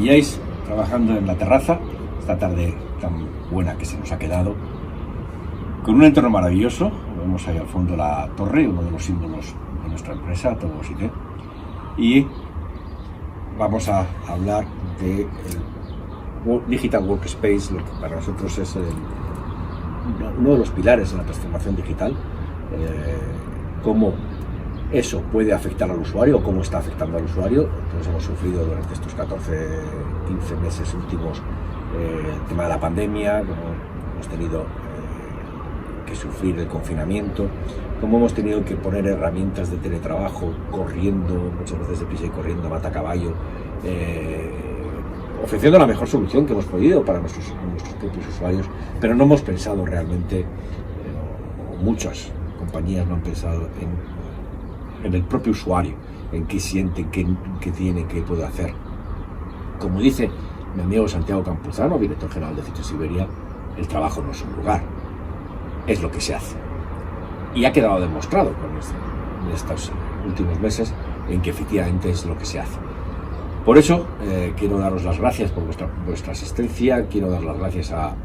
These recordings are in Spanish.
pilláis trabajando en la terraza, esta tarde tan buena que se nos ha quedado, con un entorno maravilloso. Vemos ahí al fondo la torre, uno de los símbolos de nuestra empresa, Todos IT, y vamos a hablar de Digital Workspace, lo que para nosotros es uno de los pilares de la transformación digital, cómo eso puede afectar al usuario o cómo está afectando al usuario. Entonces hemos sufrido durante estos 14-15 meses últimos el tema de la pandemia, cómo hemos tenido que sufrir el confinamiento, cómo hemos tenido que poner herramientas de teletrabajo corriendo, muchas veces deprisa y corriendo, mata caballo, ofreciendo la mejor solución que hemos podido para nuestros propios usuarios, pero no hemos pensado realmente, muchas compañías no han pensado en el propio usuario, en qué siente, qué tiene, qué puede hacer. Como dice mi amigo Santiago Campuzano, director general de Citrix Iberia, el trabajo no es un lugar, es lo que se hace. Y ha quedado demostrado en estos últimos meses en que efectivamente es lo que se hace. Por eso quiero daros las gracias por vuestra asistencia, quiero dar las gracias a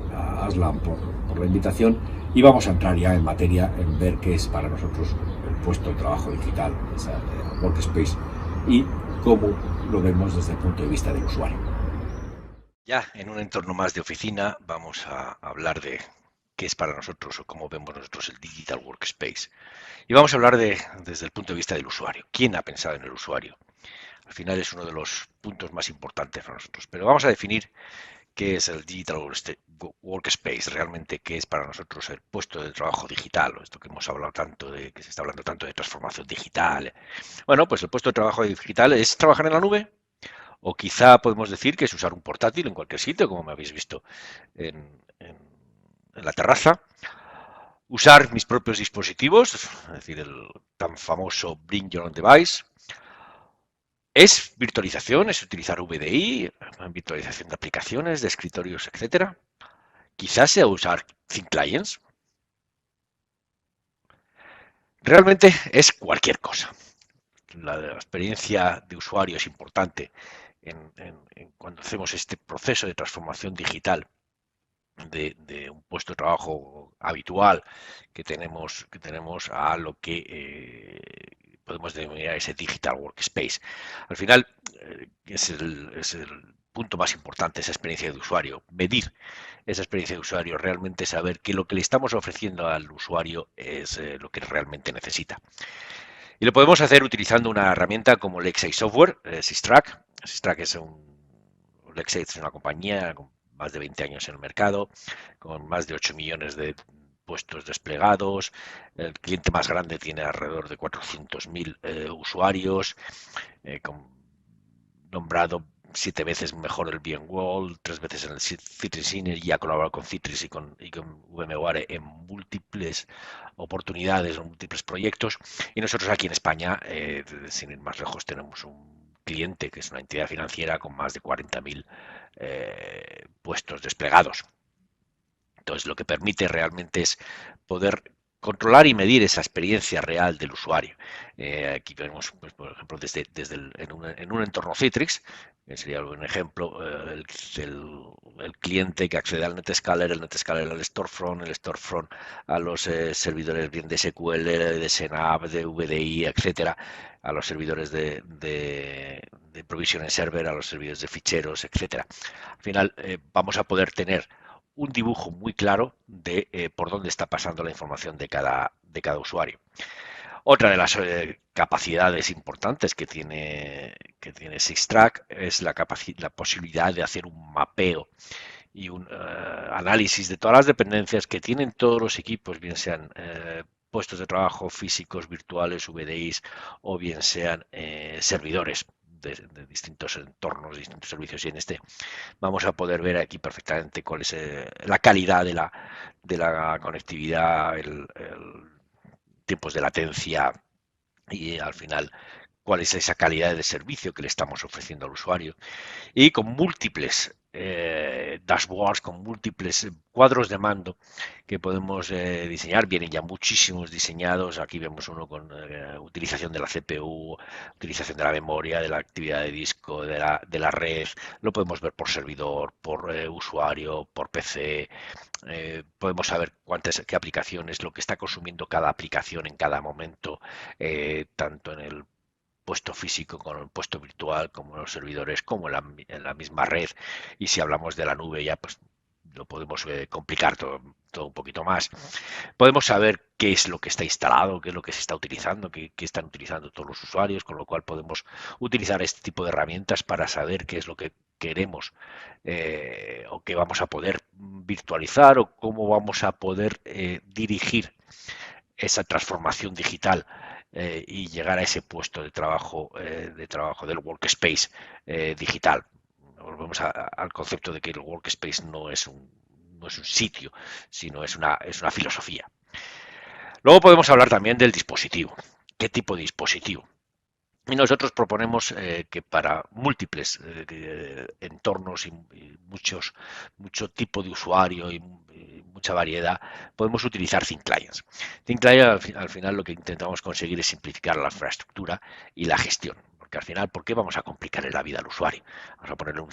Aslan por la invitación, y vamos a entrar ya en materia, en ver qué es para nosotros el puesto de trabajo digital, esa Workspace, y cómo lo vemos desde el punto de vista del usuario. Ya en un entorno más de oficina vamos a hablar de qué es para nosotros o cómo vemos nosotros el Digital Workspace. Y vamos a hablar desde el punto de vista del usuario. ¿Quién ha pensado en el usuario? Al final es uno de los puntos más importantes para nosotros. Pero vamos a definir qué es el Digital Workspace, realmente qué es para nosotros el puesto de trabajo digital, o esto que hemos hablado tanto que se está hablando tanto de transformación digital. Bueno, pues el puesto de trabajo digital es trabajar en la nube, o quizá podemos decir que es usar un portátil en cualquier sitio, como me habéis visto en la terraza, usar mis propios dispositivos, es decir, el tan famoso Bring Your Own Device. ¿Es virtualización? ¿Es utilizar VDI? ¿Virtualización de aplicaciones, de escritorios, etcétera? Quizás sea usar Thin Clients. Realmente es cualquier cosa. La experiencia de usuario es importante cuando hacemos este proceso de transformación digital de un puesto de trabajo habitual que tenemos a lo que podemos denominar ese Digital Workspace. Al final es el punto más importante, esa experiencia de usuario, medir esa experiencia de usuario, realmente saber que lo que le estamos ofreciendo al usuario es lo que realmente necesita. Y lo podemos hacer utilizando una herramienta como Lexate Software, Systrack. Systrack Lexate es una compañía con más de 20 años en el mercado, con más de 8 millones de puestos desplegados. El cliente más grande tiene alrededor de 400.000 usuarios, nombrado 7 veces mejor el VMware, 3 veces en el Citrix Synergy, y ha colaborado con Citrix y con VMware en múltiples oportunidades, en múltiples proyectos. Y nosotros aquí en España, sin ir más lejos, tenemos un cliente que es una entidad financiera con más de 40.000 puestos desplegados. Entonces, lo que permite realmente es poder controlar y medir esa experiencia real del usuario. Aquí vemos, pues, por ejemplo, en un entorno Citrix, que sería un ejemplo, el cliente que accede al Netscaler, el Netscaler al Storefront, el Storefront a los servidores bien de SQL, de SNAP, de VDI, etcétera, a los servidores de Provisioning Server, a los servidores de ficheros, etcétera. Al final vamos a poder tener un dibujo muy claro de por dónde está pasando la información de cada usuario. Otra de las capacidades importantes que tiene Systrack es la posibilidad de hacer un mapeo y un análisis de todas las dependencias que tienen todos los equipos, bien sean puestos de trabajo físicos, virtuales, VDIs, o bien sean servidores de distintos entornos, distintos servicios, y en este vamos a poder ver aquí perfectamente cuál es la calidad de la conectividad, tiempos de latencia y al final cuál es esa calidad de servicio que le estamos ofreciendo al usuario, y con múltiples dashboards con múltiples cuadros de mando que podemos diseñar. Vienen ya muchísimos diseñados. Aquí vemos uno con utilización de la CPU, utilización de la memoria, de la actividad de disco, de la red. Lo podemos ver por servidor, por usuario, por PC. Podemos saber qué aplicaciones, lo que está consumiendo cada aplicación en cada momento, tanto en el puesto físico como en el puesto virtual, como en los servidores, como en la misma red. Y si hablamos de la nube ya pues lo podemos complicar todo un poquito más. Podemos saber qué es lo que está instalado, qué es lo que se está utilizando, qué están utilizando todos los usuarios, con lo cual podemos utilizar este tipo de herramientas para saber qué es lo que queremos o qué vamos a poder virtualizar o cómo vamos a poder dirigir esa transformación digital y llegar a ese puesto de trabajo del workspace digital. Volvemos al concepto de que el workspace no es un sitio, sino es una filosofía. Luego podemos hablar también del dispositivo. ¿Qué tipo de dispositivo? Y nosotros proponemos que para múltiples entornos y mucho tipo de usuario y mucha variedad, podemos utilizar Thin Clients. Thin Clients al final lo que intentamos conseguir es simplificar la infraestructura y la gestión. Porque al final, ¿por qué vamos a complicarle la vida al usuario? Vamos a ponerle un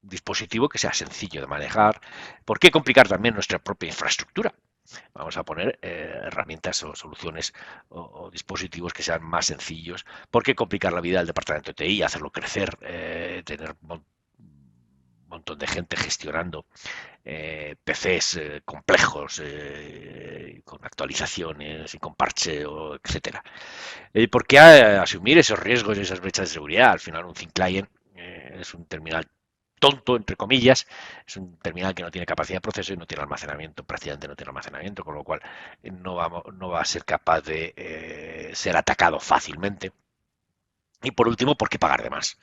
dispositivo que sea sencillo de manejar. ¿Por qué complicar también nuestra propia infraestructura? Vamos a poner herramientas o soluciones o dispositivos que sean más sencillos. ¿Por qué complicar la vida del departamento de TI, hacerlo crecer, tener un montón de gente gestionando PCs complejos con actualizaciones y con parcheo, etcétera? ¿Por qué asumir esos riesgos y esas brechas de seguridad? Al final un Thin Client es un terminal tonto, entre comillas, es un terminal que no tiene capacidad de proceso y no tiene almacenamiento, prácticamente no tiene almacenamiento, con lo cual no va a ser capaz de ser atacado fácilmente. Y por último, ¿por qué pagar de más?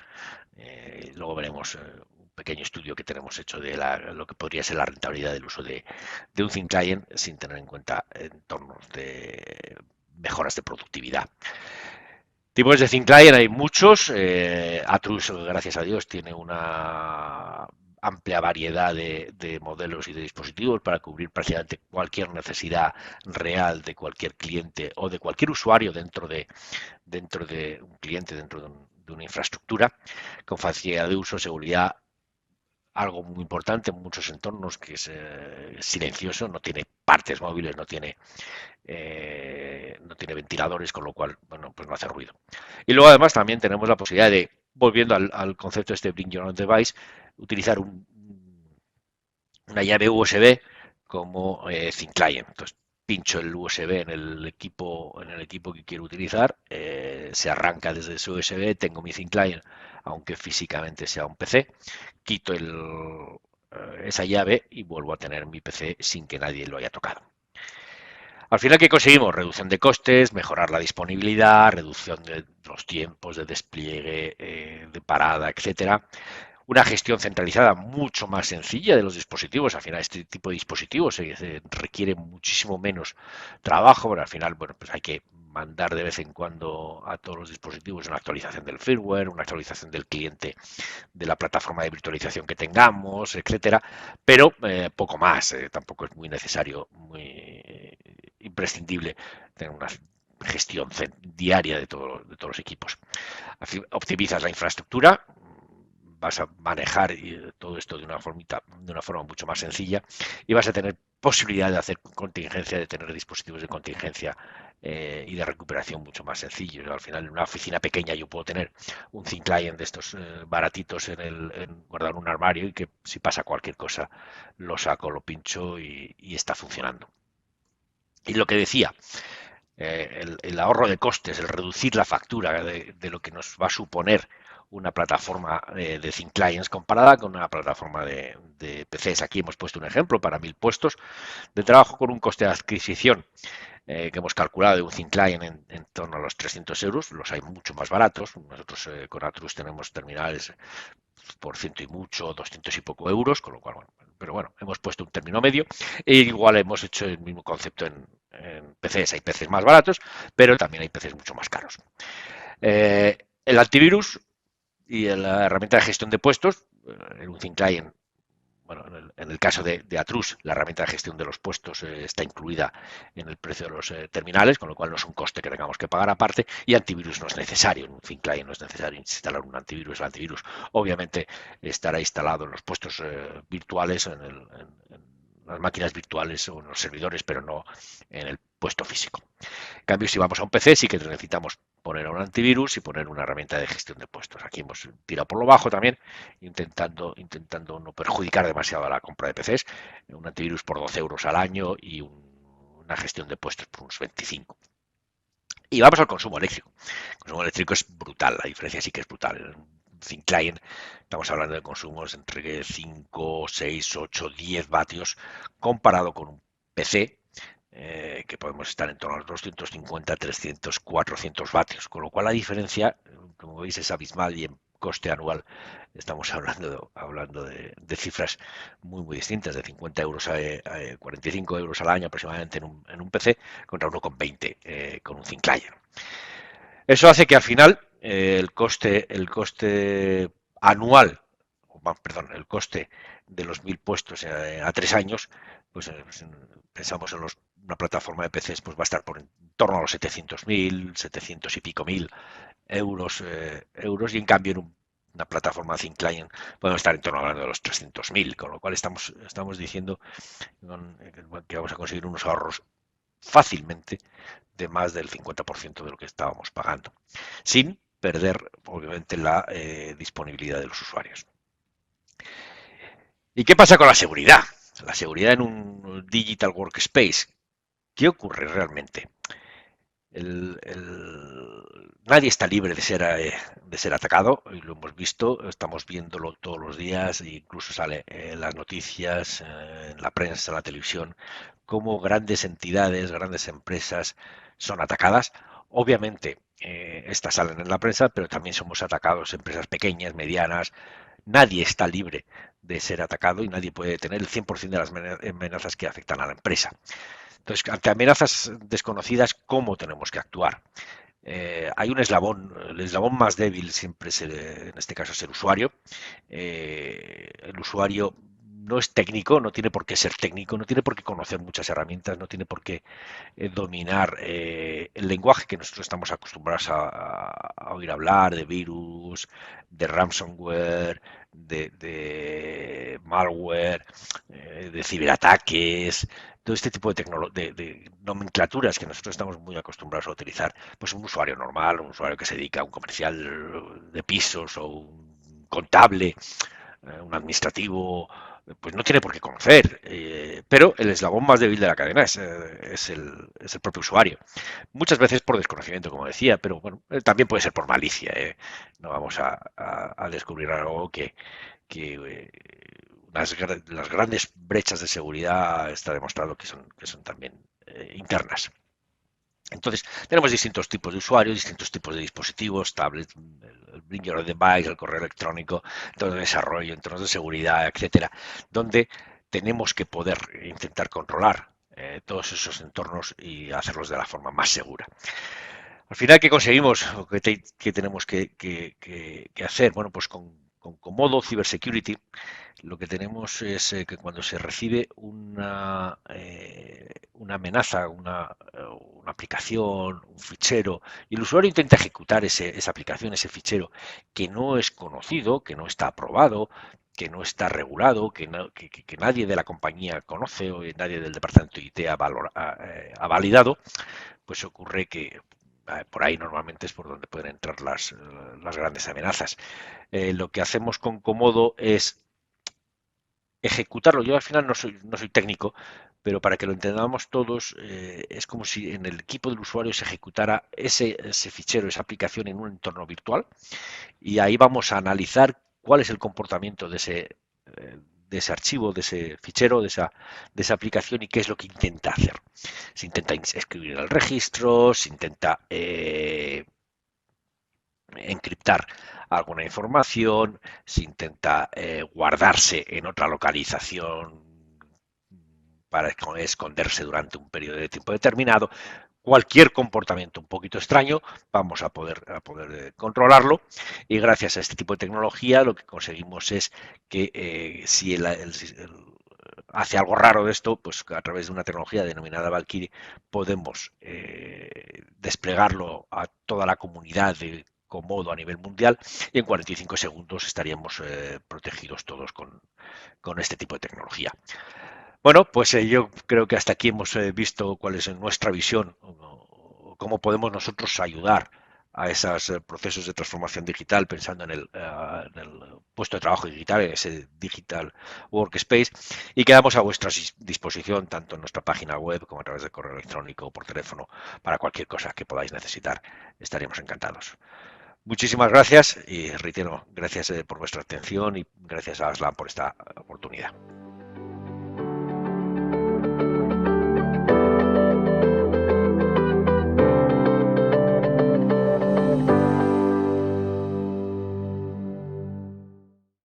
Luego veremos un pequeño estudio que tenemos hecho de lo que podría ser la rentabilidad del uso de un Thin Client sin tener en cuenta entornos de mejoras de productividad. Tipos de Thin Client hay muchos. Atrus, gracias a Dios, tiene una amplia variedad de modelos y de dispositivos para cubrir prácticamente cualquier necesidad real de cualquier cliente o de cualquier usuario dentro de un cliente, dentro de una infraestructura, con facilidad de uso, seguridad. Algo muy importante en muchos entornos que es silencioso, no tiene partes móviles, no tiene ventiladores, con lo cual, bueno, pues no hace ruido. Y luego además también tenemos la posibilidad de, volviendo al concepto este de Bring Your Own Device, utilizar una llave USB como Thin Client. Entonces pincho el USB en el equipo que quiero utilizar, se arranca desde ese USB, tengo mi Thin Client, aunque físicamente sea un PC, quito esa llave y vuelvo a tener mi PC sin que nadie lo haya tocado. Al final, ¿qué conseguimos? Reducción de costes, mejorar la disponibilidad, reducción de los tiempos de despliegue, de parada, etcétera. Una gestión centralizada mucho más sencilla de los dispositivos. Al final, este tipo de dispositivos requiere muchísimo menos trabajo, pero al final, bueno, pues hay que mandar de vez en cuando a todos los dispositivos una actualización del firmware, una actualización del cliente de la plataforma de virtualización que tengamos, etcétera, pero poco más. Tampoco es muy necesario, muy imprescindible tener una gestión diaria de todos los equipos. Optimizas la infraestructura, vas a manejar todo esto de una forma mucho más sencilla y vas a tener posibilidad de hacer contingencia, de tener dispositivos de contingencia y de recuperación mucho más sencillos. Al final, en una oficina pequeña yo puedo tener un Thin Client de estos baratitos guardado en un armario y que si pasa cualquier cosa lo saco, lo pincho y está funcionando. Y lo que decía, el ahorro de costes, el reducir la factura de lo que nos va a suponer una plataforma de Thin Clients comparada con una plataforma de PCs. Aquí hemos puesto un ejemplo para 1000 puestos de trabajo con un coste de adquisición que hemos calculado de un Thin Client en torno a los 300 euros. Los hay mucho más baratos. Nosotros con Atrus tenemos terminales por 100 y mucho, 200 y poco euros, con lo cual, bueno, pero bueno, hemos puesto un término medio e igual hemos hecho el mismo concepto en PCs. Hay PCs más baratos, pero también hay PCs mucho más caros. El antivirus y la herramienta de gestión de puestos, en un Thin Client, bueno, en el caso de Atrus, la herramienta de gestión de los puestos está incluida en el precio de los terminales, con lo cual no es un coste que tengamos que pagar aparte, y antivirus no es necesario, en un thin client no es necesario instalar un antivirus. El antivirus obviamente estará instalado en los puestos virtuales, en las máquinas virtuales o en los servidores, pero no en el puesto físico. En cambio, si vamos a un PC, sí que necesitamos poner un antivirus y poner una herramienta de gestión de puestos. Aquí hemos tirado por lo bajo también, intentando no perjudicar demasiado a la compra de PCs. Un antivirus por 12 euros al año y una gestión de puestos por unos 25. Y vamos al consumo eléctrico. El consumo eléctrico es brutal, la diferencia sí que es brutal. En un thin client estamos hablando de consumos entre 5, 6, 8, 10 vatios comparado con un PC que podemos estar en torno a los 250, 300, 400 vatios, con lo cual la diferencia, como veis, es abismal y en coste anual estamos hablando de cifras muy distintas, de 50 euros a 45 euros al año aproximadamente en un PC contra 1,20 con un thin client. Eso hace que al final el coste anual, perdón, el coste de los 1000 puestos a 3 años, pues pensamos en una plataforma de PCs, pues va a estar por en torno a los 700.000, 700 y pico mil euros, y en cambio en una plataforma thin client podemos estar en torno a los 300.000, con lo cual estamos diciendo que vamos a conseguir unos ahorros fácilmente de más del 50% de lo que estábamos pagando, sin perder obviamente la disponibilidad de los usuarios. ¿Y qué pasa con la seguridad? La seguridad en un digital workspace. ¿Qué ocurre realmente? Nadie está libre de ser atacado, y lo hemos visto, estamos viéndolo todos los días, e incluso sale en las noticias, en la prensa, en la televisión, cómo grandes entidades, grandes empresas son atacadas. Obviamente, estas salen en la prensa, pero también somos atacados empresas pequeñas, medianas. Nadie está libre de ser atacado y nadie puede tener el 100% de las amenazas que afectan a la empresa. Entonces, ante amenazas desconocidas, ¿cómo tenemos que actuar? Hay un eslabón, el eslabón más débil siempre es, en este caso, es el usuario. El usuario no es técnico, no tiene por qué ser técnico, no tiene por qué conocer muchas herramientas, no tiene por qué dominar el lenguaje que nosotros estamos acostumbrados a oír hablar, de virus, de ransomware, de malware, de ciberataques, todo este tipo de nomenclaturas que nosotros estamos muy acostumbrados a utilizar. Pues un usuario normal, un usuario que se dedica a un comercial de pisos o un contable, un administrativo, pues no tiene por qué conocer, pero el eslabón más débil de la cadena es el propio usuario. Muchas veces por desconocimiento, como decía, pero bueno, también puede ser por malicia. No vamos a descubrir algo que las grandes brechas de seguridad está demostrado que son también internas. Entonces, tenemos distintos tipos de usuarios, distintos tipos de dispositivos, tablets, el Bring Your Device, el correo electrónico, entornos de desarrollo, entornos de seguridad, etcétera, donde tenemos que poder intentar controlar todos esos entornos y hacerlos de la forma más segura. Al final, ¿qué conseguimos? ¿Qué tenemos que hacer? Bueno, pues con Comodo Cybersecurity lo que tenemos es que cuando se recibe una amenaza, una aplicación, un fichero, y el usuario intenta ejecutar esa aplicación, ese fichero, que no es conocido, que no está aprobado, que no está regulado, que nadie de la compañía conoce o nadie del departamento IT ha validado, pues ocurre que por ahí normalmente es por donde pueden entrar las grandes amenazas. Lo que hacemos con Comodo es ejecutarlo. Yo al final no soy técnico, pero para que lo entendamos todos, es como si en el equipo del usuario se ejecutara ese fichero, esa aplicación en un entorno virtual, y ahí vamos a analizar cuál es el comportamiento de ese archivo, de ese fichero, de esa aplicación, y qué es lo que intenta hacer. Se intenta escribir el registro, se intenta encriptar alguna información, se intenta guardarse en otra localización para esconderse durante un periodo de tiempo determinado. Cualquier comportamiento un poquito extraño vamos a poder controlarlo, y gracias a este tipo de tecnología lo que conseguimos es que si el hace algo raro de esto, pues a través de una tecnología denominada Valkyrie podemos desplegarlo a toda la comunidad de Comodo a nivel mundial y en 45 segundos estaríamos protegidos todos con este tipo de tecnología. Bueno, pues yo creo que hasta aquí hemos visto cuál es nuestra visión, cómo podemos nosotros ayudar a esos procesos de transformación digital, pensando en el puesto de trabajo digital, en ese digital workspace, y quedamos a vuestra disposición tanto en nuestra página web como a través de correo electrónico o por teléfono para cualquier cosa que podáis necesitar. Estaríamos encantados. Muchísimas gracias y reitero, gracias por vuestra atención y gracias a Aslan por esta oportunidad.